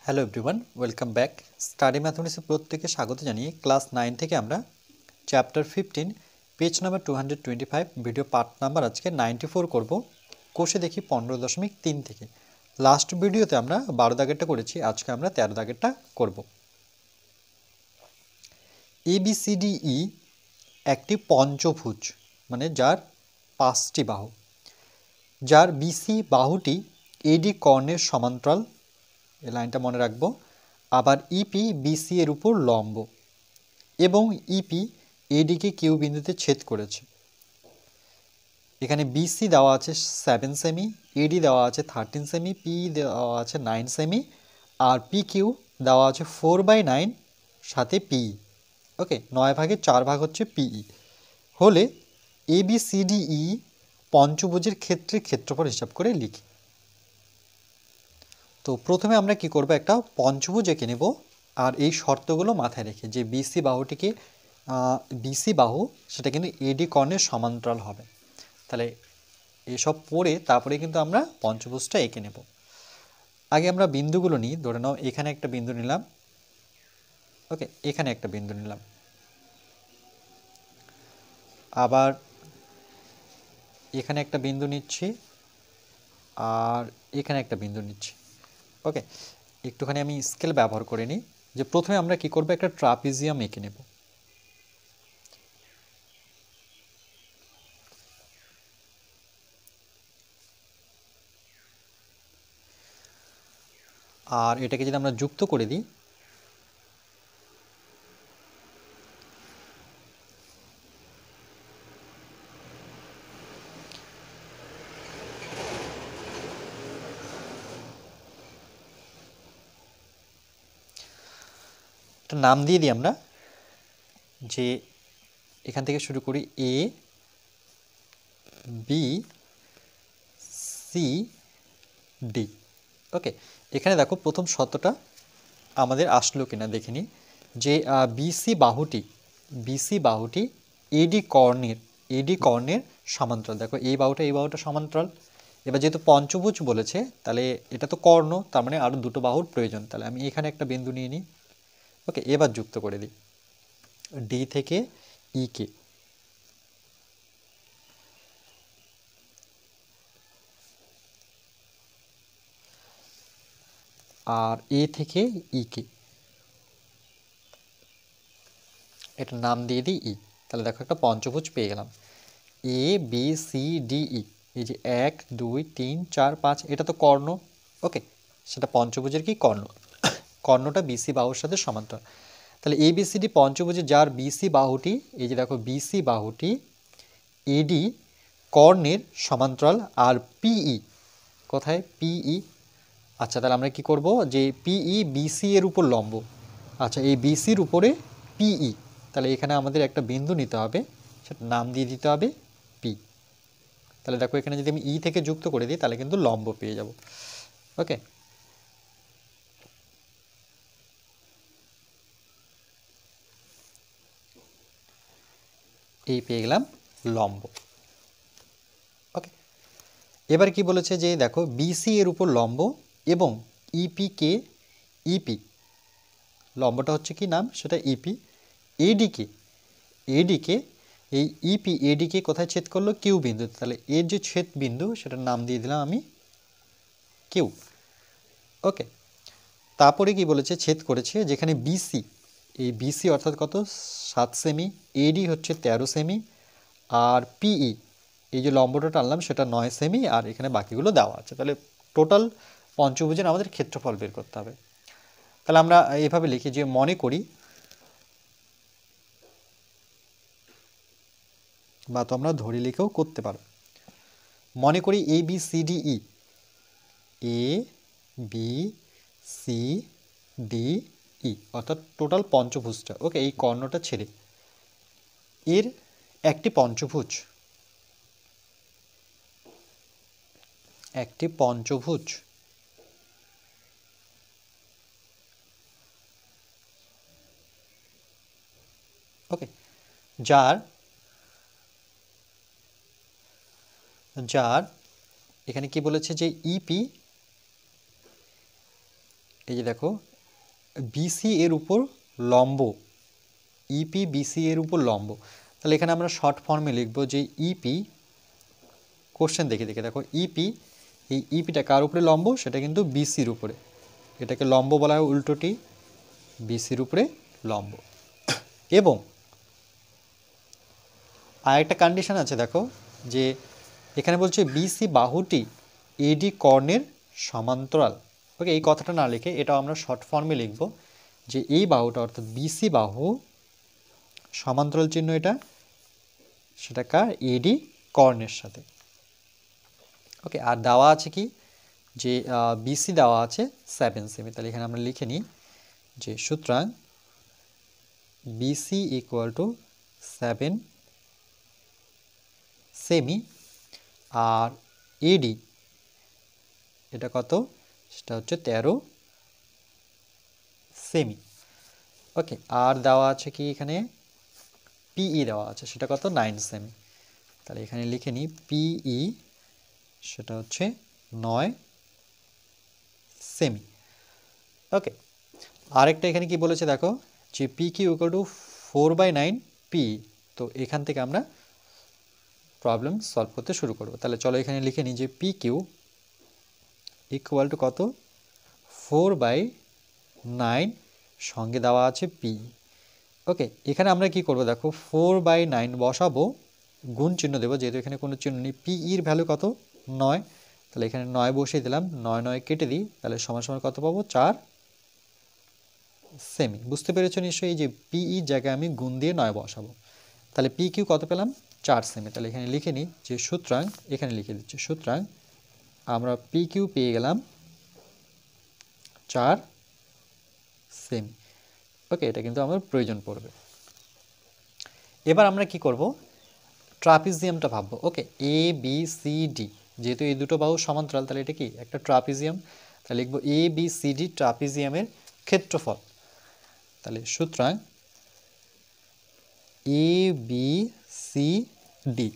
Hello everyone, welcome back. Study ম্যাথমেটিক্সে প্রত্যেককে স্বাগত জানিয়ে ক্লাস 9 থেকে আমরা chapter 15 page number 225 video part number আজকে 94 করব। কোষে দেখি 15.3 থেকে। লাস্ট ভিডিওতে আমরা 12 দাগেরটা করেছি, আজকে আমরা 13 দাগেরটা করব। ABCDE একটি পঞ্চভুজ, মানে যার 5টি বাহু, যার বিসি বাহুটি এডি কর্ণের সমান্তরাল, এই লাইনটা মনে রাখবো। আবার ইপি বিসি এর উপর লম্ব এবং ইপি এডিকে কিউ বিন্দুতে ছেদ করেছে। এখানে বিসি দেওয়া আছে 7 সেমি, এডি দেওয়া আছে 13 সেমি, পি দেওয়া আছে 9 সেমি, আর পি কিউ দেওয়া আছে 4/9 সাথে পি। ওকে, 9 ভাগের 4 ভাগ হচ্ছে পিই। হলে ABCDE পঞ্চভুজের ক্ষেত্রে ক্ষেত্রফল হিসাব করে লিখি। তো প্রথমে আমরা কি করব, একটা পঞ্চভুজ এঁকে নেব। আর এই শর্তগুলো মাথায় রেখে যে বিসি বাহুটিকে বিসি বাহু সেটা কিন্তু এডি কর্ণের সমান্তরাল হবে। তাহলে এসব পড়ে তারপরে কিন্তু আমরা পঞ্চভুজটা এঁকে নেব। আগে আমরা বিন্দুগুলো নিই। ধরে নাও এখানে একটা বিন্দু নিলাম, ওকে, এখানে একটা বিন্দু নিলাম, আবার এখানে একটা বিন্দু নিচ্ছি, আর এখানে একটা বিন্দু নিচ্ছি। ওকে, একটুখানি আমি স্কেল ব্যবহার করে নিই। যে প্রথমে আমরা কি করব, একটা ট্রাপিজিয়াম এঁকে নেব। আর এটাকে যদি আমরা যুক্ত করে দিই, একটা নাম দিয়ে দিই আমরা, যে এখান থেকে শুরু করি এ বি সি ডি। ওকে, এখানে দেখো প্রথম শর্তটা আমাদের আসলো কিনা দেখে নিই। যে বিসি বাহুটি এডি কর্ণের সমান্তরাল। দেখো এই বাহুটা সমান্তরাল। এবার যেহেতু পঞ্চভুজ বলেছে, তাহলে এটা তো কর্ণ, তার মানে আরও দুটো বাহুর প্রয়োজন। তাহলে আমি এখানে একটা বিন্দু নিয়ে নিই। ওকে, এবার যুক্ত করে দিই ডি থেকে ই কে। আর এ থেকে ই কে, এটার নাম দিয়ে দিই ই। তাহলে দেখো একটা পঞ্চভুজ পেয়ে গেলাম। A B C D E, এই যে 1 2 3 4 5, এটা তো কর্ণ। ওকে, সেটা পঞ্চভুজের কি কর্ণ, কর্ণটা বিসি বাহুর সাথে সমান্তরাল। তাহলে ABCD পঞ্চভুজে যার বিসি বাহুটি, এই যে দেখো বিসি বাহুটি এডি কর্ণের সমান্তরাল, আর পিই কোথায়, পিই। আচ্ছা, তাহলে আমরা কি করব, যে পিই বিসি এর উপর লম্ব। আচ্ছা, এই বিসির উপরে পিই, তাহলে এখানে আমাদের একটা বিন্দু নিতে হবে, সেটা নাম দিয়ে দিতে হবে পি। তাহলে দেখো এখানে যদি আমি ই থেকে যুক্ত করে দিই, তাহলে কিন্তু লম্ব পেয়ে যাব। ওকে, এই পেয়ে গেলাম লম্ব। ওকে, এবার কি বলেছে, যে দেখো বিসি এর উপর লম্ব এবং ইপি লম্বটা হচ্ছে কি নাম, সেটা ইপি। এডিকে এই ইপি এডিকে কোথায় ছেদ করলো, কিউ বিন্দু। তাহলে এর যে ছেদ বিন্দু, সেটার নাম দিয়ে দিলাম আমি কিউ। ওকে, তারপরে কি বলেছে, ছেদ করেছে যেখানে বিসি, এই বিসি অর্থাৎ কত, 7 সেমি, এডি হচ্ছে 13 সেমি, আর পিই এই যে লম্বটা টানলাম সেটা 9 সেমি, আর এখানে বাকিগুলো দেওয়া আছে। তাহলে টোটাল পঞ্চভুজের আমাদের ক্ষেত্রফল বের করতে হবে। তাহলে আমরা এভাবে লিখি, যে মনে করি, বা তোমরা ধরে লিখেও করতে পারো, মনে করি ABCDE, A B C D E অর্থাৎ টোটাল পঞ্চভুজটা। ওকে, এই কর্ণটা ছেড়ে এর একটি পঞ্চভুজ ওকে, যার এখানে কি বলেছে, যে ইপি এই যে দেখো বিসি এর উপর লম্ব, ইপি বিসি এর উপর লম্ব, তাহলে এখানে আমরা শর্ট ফর্মে লিখব যে ইপি, কোশ্চেন দেখে দেখো ইপি, এই ইপিটা কার উপরে লম্ব, সেটা কিন্তু বিসির উপরে, এটাকে লম্ব বলা হয় উল্টোটি, বিসির উপরে লম্ব। এবং আরেকটা কন্ডিশন আছে দেখো, যে এখানে বলছে বিসি বাহুটি এডি কর্ণের সমান্তরাল। ওকে, এই কথাটা না লিখে এটা আমরা শর্ট ফর্মে লিখব যে এই বাহুটা অর্থাৎ বিসি বাহু সমান্তরাল চিহ্ন এটা, সেটা কার, এডি কর্ণের সাথে। ওকে, আর দেওয়া আছে কি, যে বিসি দেওয়া আছে 7 সেমি, তাহলে এখানে আমরা লিখে নিই যে সুতরাং বিসি ইকুয়াল টু 7 সেমি, আর এডি এটা কত, সেটা হচ্ছে 13 সেমি। ওকে, আর দেওয়া আছে কি এখানে, পিই দেওয়া আছে, সেটা কত, 9 সেমি, তাহলে এখানে লিখে নিই পিই সেটা হচ্ছে 9 সেমি। ওকে, আরেকটা এখানে কি বলেছে দেখো, যে P Q equal to 4/9 P, তো এখান থেকে আমরা প্রবলেম সলভ করতে শুরু করব। তাহলে চলো এখানে লিখে নিই যে পি কিউ ইকুয়াল টু কত, 4/9, সঙ্গে দেওয়া আছে পি। ওকে, এখানে আমরা কি করব দেখো, 4/9 বসাবো, গুণ চিহ্ন দেবো, যেহেতু এখানে কোনো চিহ্ন নেই, পি এর ভ্যালু কত, 9, তাহলে এখানে 9 বসিয়ে দিলাম, 9 9 কেটে দিই, তাহলে সমান সমান কত পাবো, 4 সেমি। বুঝতে পেরেছো নিশ্চয়ই, যে পিই জায়গায় আমি গুণ দিয়ে 9 বসাবো, তাহলে পি কিউ কত পেলাম, 4 সেমি। তাহলে এখানে লিখে নিই যে সুতরাং, এখানে লিখে দিচ্ছি, সুতরাং আমরা পি কিউ পেয়ে গেলাম 4 সেমি। ওকে, এটা কিন্তু আমার প্রয়োজন পড়বে। এবার আমরা কি করব, ট্রাপিজিয়ামটা ভাববো। ওকে, এ বি সি ডি, যেহেতু এই দুটো বাহু সমান্তরাল, তাহলে এটা কি একটা ট্রাপিজিয়াম, তাহলে লিখবো এ বি সি ডি ট্রাপিজিয়ামের ক্ষেত্রফল। তাহলে সুতরাং এ বি সি ডি,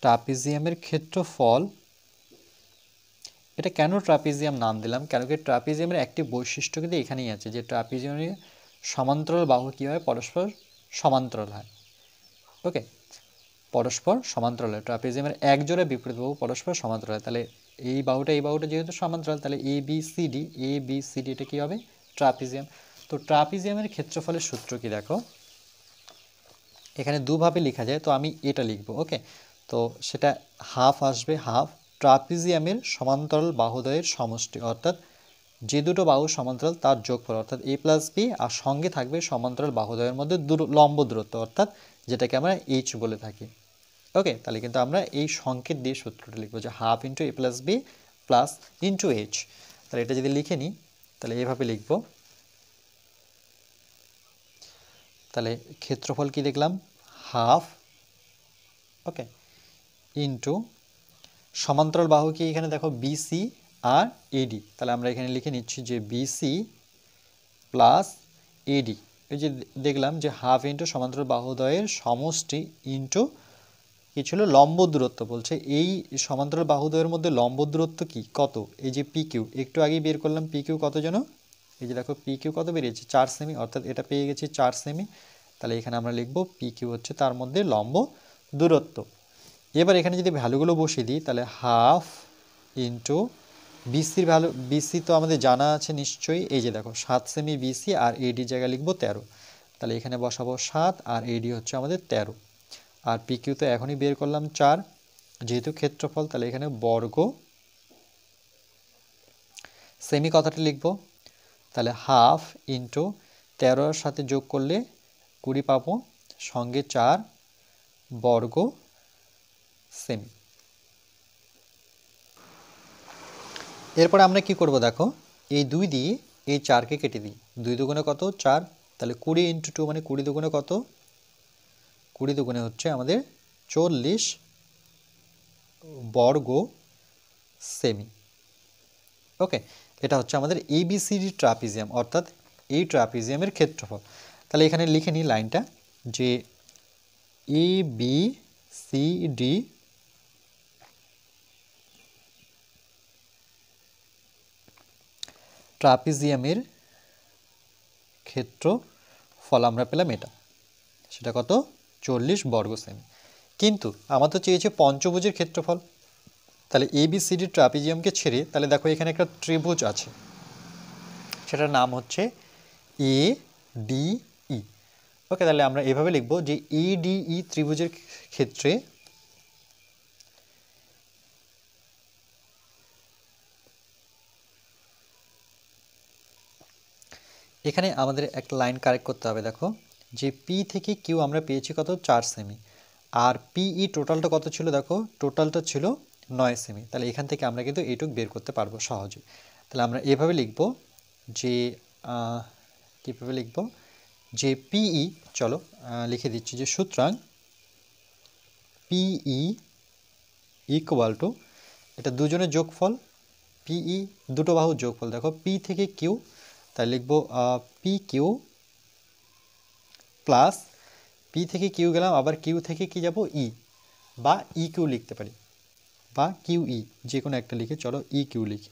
ট্রাপিজিয়ামের ক্ষেত্রফল। এটা কেন ট্রাপিজিয়াম নাম দিলাম, কেন কি ট্রাপিজিয়ামের একটি বৈশিষ্ট্য কিন্তু এখানেই আছে, যে ট্রাপিজিয়ামের সমান্তরাল বাহু কী হয়, পরস্পর সমান্তরাল হয়। ওকে, পরস্পর সমান্তরাল হয়, ট্রাপিজিয়ামের এক জোড়া বিপরীত বাহু পরস্পর সমান্তরাল হয়। তাহলে এই বাহুটা যেহেতু সমান্তরাল, তাহলে এ বি সি ডি এটা কী হবে, ট্রাপিজিয়াম। তো ট্রাপিজিয়ামের ক্ষেত্রফলের সূত্র কি দেখো, এখানে দুভাবে লেখা যায়, তো আমি এটা লিখব। ওকে, তো সেটা হাফ আসবে, হাফ ট্রাপিজিয়ামের সমান্তরাল বাহুদ্বয়ের সমষ্টি, অর্থাৎ যে দুটো বাহু সমান্তরাল তার যোগফল, অর্থাৎ এ প্লাস বি, আর সঙ্গে থাকবে সমান্তরাল বাহুদ্বয়ের মধ্যে লম্ব দূরত্ব, অর্থাৎ যেটাকে আমরা এইচ বলে থাকি। ওকে, তাহলে কিন্তু আমরা এই সংকেত দিয়ে সূত্রটা লিখবো, যে half into a plus b plus into h. তাহলে এটা যদি লিখে নিই, তাহলে এভাবে লিখব। তাহলে ক্ষেত্রফল কি দেখলাম, হাফ, ওকে, ইন্টু সমান্তরাল বাহু কি এখানে দেখো বিসি আর এডি, তাহলে আমরা এখানে লিখে নিচ্ছি যে বিসি প্লাস এডি। এই যে দেখলাম যে হাফ ইন্টু সমান্তরাল বাহুদ্বয়ের সমষ্টি ইন্টু কি ছিল, লম্ব দূরত্ব। বলছে এই সমান্তরাল বাহুদ্বয়ের মধ্যে লম্ব দূরত্ব কি, কত, এই যে পি কিউ, একটু আগেই বের করলাম পি কিউ কত যেন, এই যে দেখো পি কিউ কত বেরিয়েছে, 4 সেমি, অর্থাৎ এটা পেয়ে গেছি 4 সেমি। তাহলে এখানে আমরা লিখব পি কিউ হচ্ছে তার মধ্যে লম্ব দূরত্ব। এবার এখানে যদি ভ্যালুগুলো বসিয়ে দিই, তাহলে হাফ ইন্টু বিসির ভ্যালু, বিসি তো আমাদের জানা আছে নিশ্চয়ই, এই যে দেখো 7 সেমি বিসি, আর এডি জায়গায় লিখবো 13, তাহলে এখানে বসাবো 7, আর এডি হচ্ছে আমাদের 13, আর পি কিউ তো এখনই বের করলাম 4, যেহেতু ক্ষেত্রফল, তাহলে এখানে বর্গ সেমি কথাটা লিখবো। তাহলে হাফ ইন্টু 13-এর সাথে যোগ করলে 20 পাবো, সঙ্গে 4 বর্গ সেমি। এরপরে আমরা কি করব দেখো, এই 2 দিয়ে এই 4কে কেটে দিই, 2 দুগুণে কত, 4, তাহলে 20 ইন্টু 2 মানে 20 দুগুণে কত, 20 দুগুণে হচ্ছে আমাদের 40 বর্গ সেমি। ওকে, এটা হচ্ছে আমাদের এবিসিডি ট্রাপিজিয়াম, অর্থাৎ এই ট্রাপিজিয়ামের ক্ষেত্রফল। তাহলে এখানে লিখে নিই লাইনটা, যে এ বি সি ডি ট্রাপিজিয়ামের ক্ষেত্রফল আমরা পেলাম এটা, সেটা কত 40 বর্গ সেমি। কিন্তু আমার তো চেয়েছে পঞ্চভুজের ক্ষেত্রফল, তাহলে ABCD ট্রাপিজিয়ামকে ছেড়ে তাহলে দেখো এখানে একটা ত্রিভুজ আছে, সেটার নাম হচ্ছে ADE। ওকে, তাহলে আমরা এভাবে লিখব যে ADE ত্রিভুজের ক্ষেত্রে এখানে আমাদের একটা লাইন কারেক্ট করতে হবে। দেখো যে পি থেকে কিউ আমরা পেয়েছি কত 4 সেমি, আর পিই টোটালটা কত ছিল, দেখো টোটালটা ছিল 9 সেমি। তাহলে এখান থেকে আমরা কিন্তু এইটুক বের করতে পারবো সহজে। তাহলে আমরা এভাবে লিখব যে কীভাবে লিখব যে পিই, চলো লিখে দিচ্ছি যে সুতরাং পিই ইকুয়াল টু, এটা দুজনের যোগফল, পিই দুটো বাহুর যোগফল। দেখো পি থেকে কিউ, তাই লিখব পি কিউ প্লাস পি থেকে কিউ গেলাম, আবার কিউ থেকে কি যাব ই, বা ই কিউ লিখতে পারি, বা কিউ ই যে কোনো একটা লিখে, চলো ই কিউ লিখি।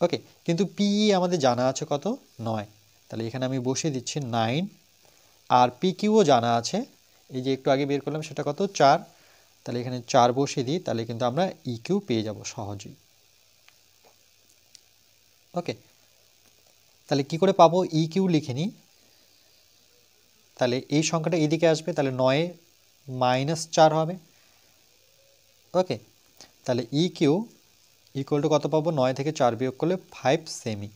ওকে, কিন্তু পিই আমাদের জানা আছে কত 9, তাহলে এখানে আমি বসিয়ে দিচ্ছি 9, আর পি কিউও জানা আছে, এই যে একটু আগে বের করলাম সেটা কত 4, তাহলে এখানে 4 বসিয়ে দিই, তাহলে কিন্তু আমরা ই কিউ পেয়ে যাব সহজেই। ওকে, তাহলে কি করে পাবো ই কিউ লিখে নিই, তাহলে এই সংখ্যাটা এদিকে আসবে, তাহলে 9 - 4 হবে। ওকে, তাহলে ই কিউ ইকুয়াল টু কত পাবো, 9 থেকে 4 বিয়োগ করলে 5 সেমি।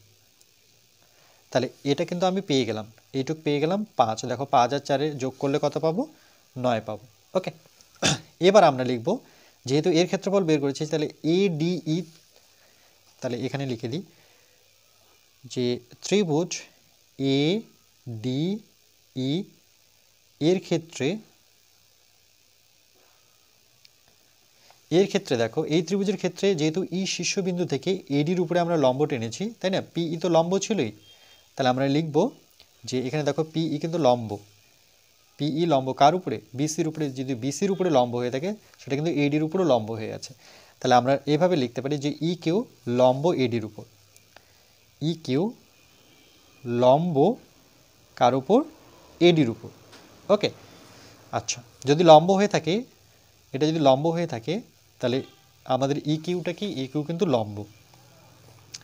তাহলে এটা কিন্তু আমি পেয়ে গেলাম, এইটুক পেয়ে গেলাম 5। দেখো 5 আর 4 যোগ করলে কত পাবো, 9 পাবো। ওকে, এবার আমরা লিখব যেহেতু এর ক্ষেত্রফল বের করেছি, তাহলে ADE, তাহলে এখানে লিখে দিই যে ত্রিভুজ ADE এর ক্ষেত্রে দেখো এই ত্রিভুজের ক্ষেত্রে যেহেতু ই শীর্ষবিন্দু থেকে এডির উপরে আমরা লম্ব টেনেছি, তাই না, পিই তো লম্ব ছিলই, তাহলে আমরা লিখব যে এখানে দেখো পিই কিন্তু লম্ব, পিই লম্ব কার উপরে, বিসির উপরে। যদি বিসির উপরে লম্ব হয়ে থাকে সেটা কিন্তু এডির উপরেও লম্ব হয়ে আছে। তাহলে আমরা এভাবে লিখতে পারি যে ই কিউ লম্ব এডির উপর, ই কিউ লম্ব কার উপর, এডির উপর। ওকে, আচ্ছা, যদি লম্ব হয়ে থাকে, এটা যদি লম্ব হয়ে থাকে তাহলে আমাদের ই কিউটা কি, ই কিউ কিন্তু লম্ব,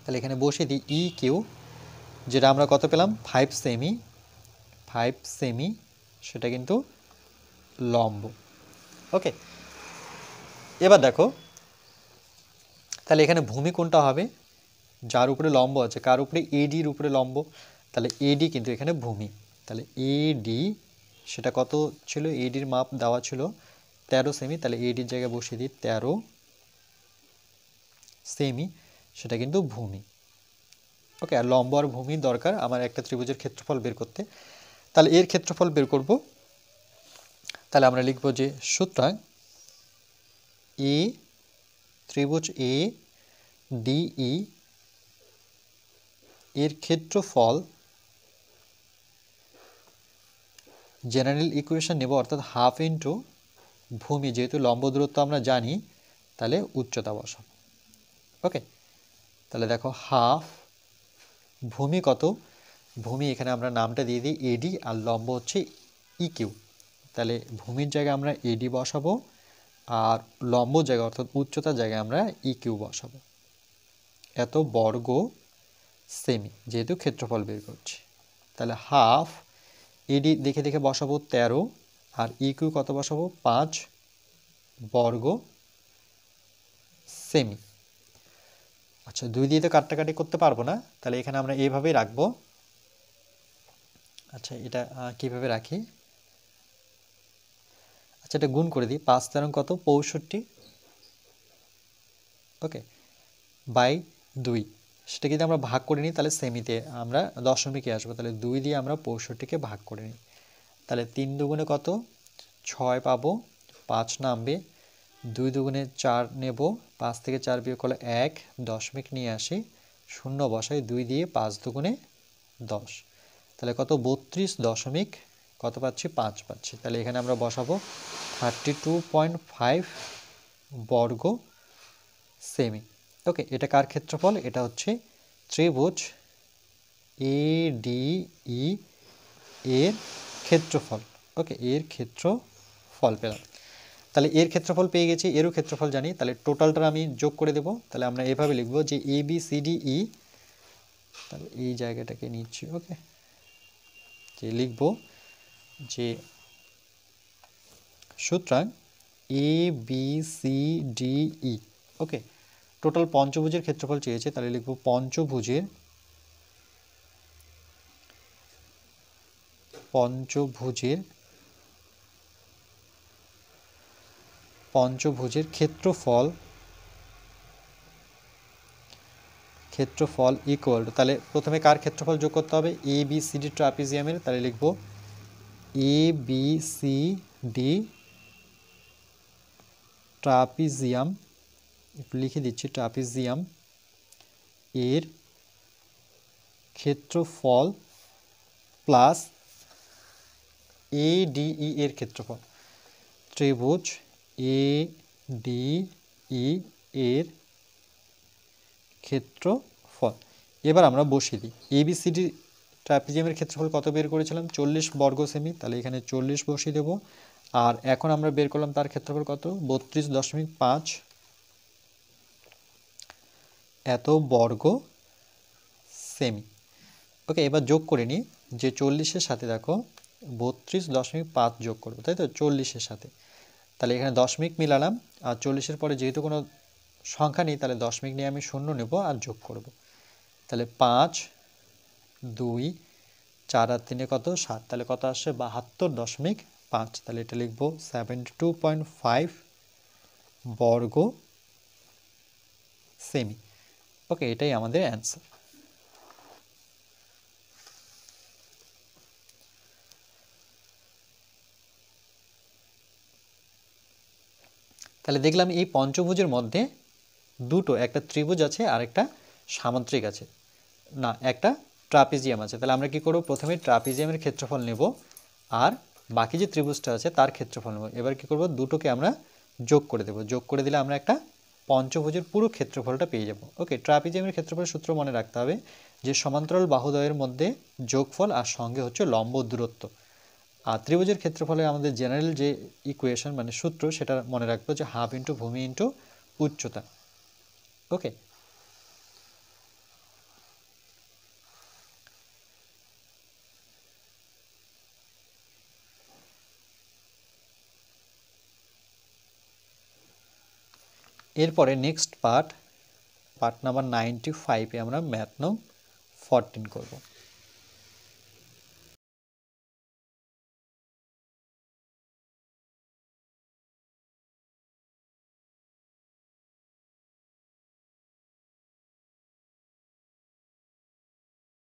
তাহলে এখানে বসিয়ে দিই ই কিউ, যেটা আমরা কত পেলাম 5 সেমি, 5 সেমি, সেটা কিন্তু লম্ব। ওকে, এবার দেখো তাহলে এখানে ভূমি কোনটা হবে, যার উপরে লম্ব আছে, কার উপরে, এডির উপরে লম্ব, তাহলে এডি কিন্তু এখানে ভূমি। তাহলে এডি সেটা কত ছিল, এডির মাপ দেওয়া ছিল 13 সেমি, তাহলে এডির জায়গায় বসিয়ে দিই 13 সেমি, সেটা কিন্তু ভূমি। ওকে, আর লম্ব আর ভূমির দরকার আমার একটা ত্রিভুজের ক্ষেত্রফল বের করতে। তাহলে এর ক্ষেত্রফল বের করব, তাহলে আমরা লিখব যে সুতরাং এ ত্রিভুজ ADE এর ক্ষেত্রফল, জেনারেল ইকুয়েশন নেব, অর্থাৎ হাফ ইন্টু ভূমি, যেহেতু লম্ব দূরত্ব আমরা জানি তাহলে উচ্চতা বসাব। ওকে, তাহলে দেখো হাফ ভূমি কত, ভূমি এখানে আমরা নামটা দিয়ে দিই এডি, আর লম্ব হচ্ছে ইকিউ, তাহলে ভূমির জায়গায় আমরা এডি বসাবো, আর লম্ব জায়গা অর্থাৎ উচ্চতার জায়গায় আমরা ইকিউ বসাবো, এত বর্গ সেমি, যেহেতু ক্ষেত্রফল বের করছি। তাহলে হাফ এডি দেখে দেখে বসাবো 13, আর ইকিউ কত বসাবো 5 বর্গ সেমি। আচ্ছা, 2 দিয়ে তো কাটাকাটি করতে পারবো না, তাহলে এখানে আমরা এইভাবেই রাখবো। আচ্ছা, এটা কিভাবে রাখি, আচ্ছা এটা গুণ করে দিই, 5 13 কত 65, ওকে, বাই 2, সেটা যদি আমরা ভাগ করে নিই তাহলে সেমিতে আমরা দশমিকে আসবো, তাহলে 2 দিয়ে আমরা 65কে ভাগ করে নিই, তাহলে 3 দুগুণে কত 6 পাবো, 5 নামবে, 2 দুগুণে 4 নেব, 5 থেকে 4 বিয়োগ করলে 1, দশমিক নিয়ে আসি, শূন্য বসাই, 2 দিয়ে 5 দুগুণে 10, তাহলে কত 32.1 কত পাচ্ছি 5 পাচ্ছি। তাহলে এখানে আমরা বসাবো 32.5 বর্গ সেমি। ওকে, এটা কার ক্ষেত্রফল? এটা হচ্ছে ত্রিভুজ ADE এর ক্ষেত্রফল। ওকে, এর ক্ষেত্রফল পেলাম। তাহলে এর ক্ষেত্রফল পেয়ে গেছি, এরও ক্ষেত্রফল জানি, তাহলে টোটালটা আমি যোগ করে দেব। তাহলে আমরা এভাবে লিখব যে ABCDE, তাহলে এই জায়গাটাকে নিচ্ছি। ওকে, যে লিখব যে সুতরাং ABCDE, ওকে, টোটাল পঞ্চভুজের ক্ষেত্রফল চেয়েছে, তাহলে লিখব পঞ্চভুজের ক্ষেত্রফল ইকুয়াল টু, তাহলে প্রথমে কার ক্ষেত্রফল যোগ করতে হবে? ABCD ট্রাপিজিয়ামের। তাহলে লিখব ABCD ট্রাপিজিয়াম, একটু লিখে দিচ্ছি, ট্রাপিজিয়াম এর ক্ষেত্রফল প্লাস ADE এর ক্ষেত্রফল। ত্রিভুজ ADE এর ক্ষেত্রফল। এবার আমরা বসিয়ে দিই। ABCD ট্রাপিজিয়ামের ক্ষেত্রফল কত বের করেছিলাম? 40 বর্গ সেমি। তাহলে এখানে 40 বসিয়ে দেব। আর এখন আমরা বের করলাম তার ক্ষেত্রফল কত? 32.5 এত বর্গ সেমি। ওকে, এবার যোগ করে নিই যে 40-এর সাথে দেখো 32.5 যোগ করবো, তাই তো, 40-এর সাথে। তাহলে এখানে দশমিক মিলালাম, আর 40-এর পরে যেহেতু কোনো সংখ্যা নেই, তাহলে দশমিক নিয়ে আমি 0 নেব আর যোগ করব। তাহলে 5, 2, 4 আর 3 কত? 7। তাহলে কত আসছে? 72.5। তাহলে এটা লিখব 72.5 বর্গ সেমি। ওকে, এটাই আমাদের অ্যান্সার। তাহলে দেখলাম এই পঞ্চভুজের মধ্যে দুটো, একটা ত্রিভুজ আছে আর একটা সামান্তরিক আছে, না, একটা ট্রাপিজিয়াম আছে। তাহলে আমরা কি করব? প্রথমে ট্রাপিজিয়ামের ক্ষেত্রফল নেব আর বাকি যে ত্রিভুজটা আছে তার ক্ষেত্রফল নেব। এবার কি করব? দুটোকে আমরা যোগ করে দেব। যোগ করে দিলে আমরা একটা পঞ্চভুজের পুরো ক্ষেত্রফলটা পেয়ে যাব। ওকে, ট্রাপিজিয়ামের ক্ষেত্রফলের সূত্র মনে রাখতে হবে যে সমান্তরাল বাহুদ্বয়ের মধ্যে যোগফল আর সঙ্গে হচ্ছে লম্ব দূরত্ব। আর ত্রিভুজের ক্ষেত্রফলে আমাদের জেনারেল যে ইকুয়েশন মানে সূত্র, সেটা মনে রাখবো যে হাফ ইন্টু ভূমি ইন্টু উচ্চতা। ওকে, এরপরে নেক্সট পার্ট নাম্বার 95-এ আমরা ম্যাথ নং 14 করব।